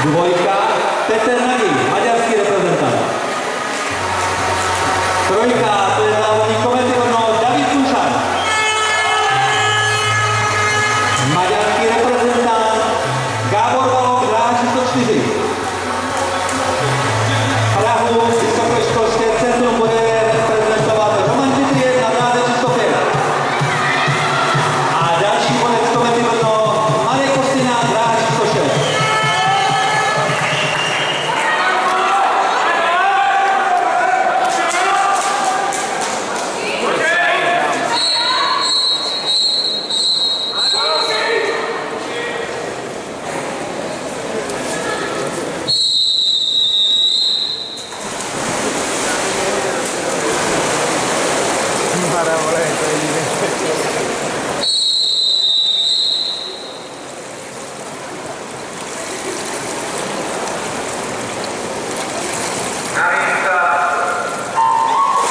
Dvojka, Petr Nagy, maďarský reprezentant. Trojka, to je závodník Komety Brno, David Kušar. Maďarský reprezentant, Gábor Balog, dráha číslo 4. Prahu, vysokoškolské centrum bude reprezentovat Roman Dmitriev na dráze číslo 5. A další bodec Komety Brno, Marek Kostina, dráha číslo 6.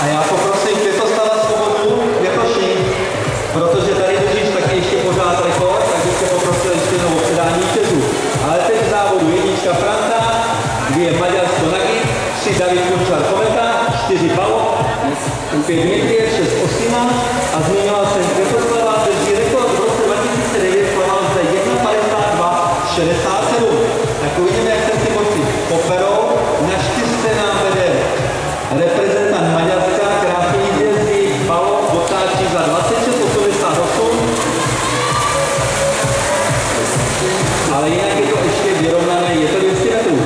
A já poprosím Květostava Svobodu, Květoši, protože tady držíš taky ještě pořád rekord, takže tě poprosil ještě novou předání vítězů. Ale teď v závodu 1 Franta, 2 Maďarsko Nagy, 3 David Kučar Kometa, 4 Balog, 5 Dmitriev, 6 Osina a zmiňoval jsem Květoslava, drží rekord v roce 2009, plaval zde 1:52:67. Tak uvidíme, jak se ty borci poperou. Na 4 nám vede reprezentant Maďarska, krásně jezdí, Balog otáčí za 26:88. Ale jinak je to ještě vyrovnané, je to 200 metrů.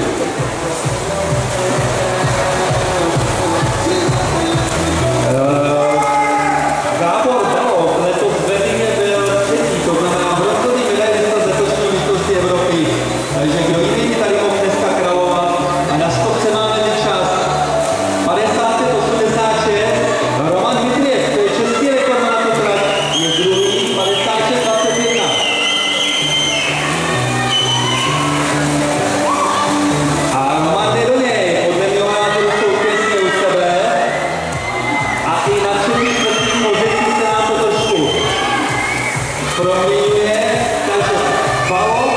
Gábor Balog letos v Berlíně byl 3., to znamená bronzový medailista z letošní mistrovství Evropy. Takže kdo jiný tady mohl dneska královat a na stopce máme čas 55:86. Roman Dmitriev, to je český rekord na tu trať, je druhý 56:21. A Roman jde do něj, podle mého názoru jsou těsně u sebe a i na 3. pozici se nám to trošku proměňuje, takže Balog,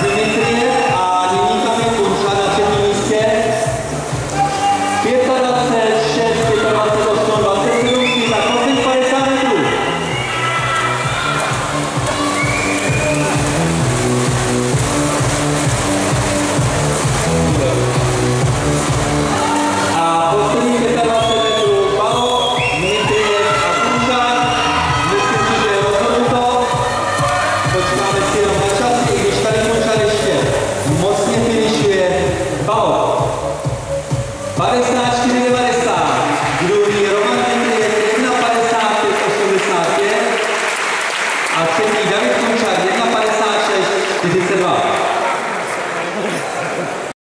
Dmitriev a nyní tam je Kučar na 3. místě. 25, 6, 25, 8, 27, tak poslední 50 metrů. A poslední 25 metrů Balog, Dmitriev a Kučar. Myslím si, že je rozhodnuto. Počkáme si jenom na čas, i když tady Kučar ještě mocně finišuje. Balog 54,90.